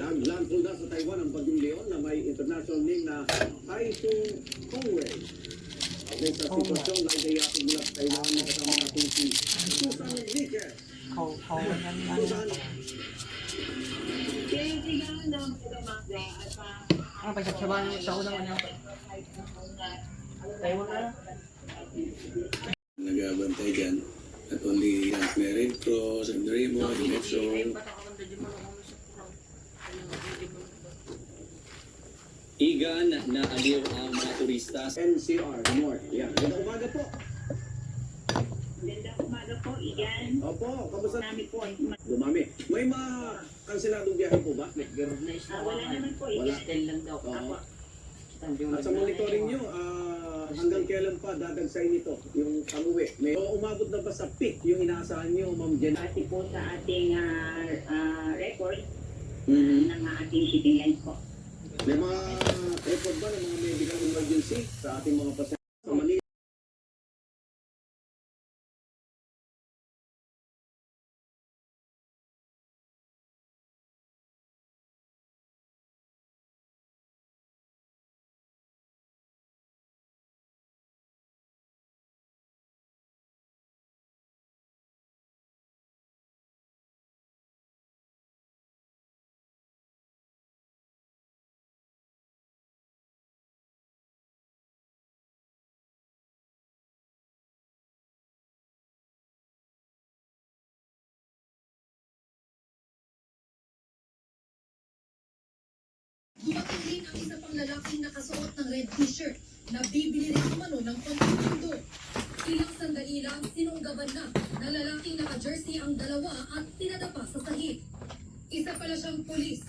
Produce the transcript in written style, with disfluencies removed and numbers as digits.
Naglandfall na sa Taiwan ang Bagyong Leon na may international name na Typhoon Hongwei. Okay, sa sitwasyon na igayatin mula sa Taiwan na kasama natin si Susan Enriquez. Susan, pagkaksabahan sa unang ano. Taiwan na. Nagabantay dyan. Not only Red Cross, and Remo, and Metro. Igan na aliw ang mga turista. NCR North. Yan. Magandang umaga po. Magandang umaga po, Ian. Opo, kamusta? Marami po ay Dumami. May mga kanseladong biyahe po ba? wala naman po, Wala. Ian. lang daw. Oo. At sa monitoring nyo, hanggang kailan pa dadagsay nito yung pamuwi? May umabot na ba sa peak yung inaasahan nyo, Ma'am Jen? Pati po sa ating record Mhm. ng ating shipping lines po. May mga report ba ng mga medical emergency sa ating mga pasyente sa Manila? Dumating din ang isa pang lalaking nakasuot ng red t-shirt na bibili rin umano ng pagkakundo. Ilang sandali lang sinunggaban na ng lalaking naka-jersey ang dalawa at tinadapa sa sahig. Isa pala siyang pulis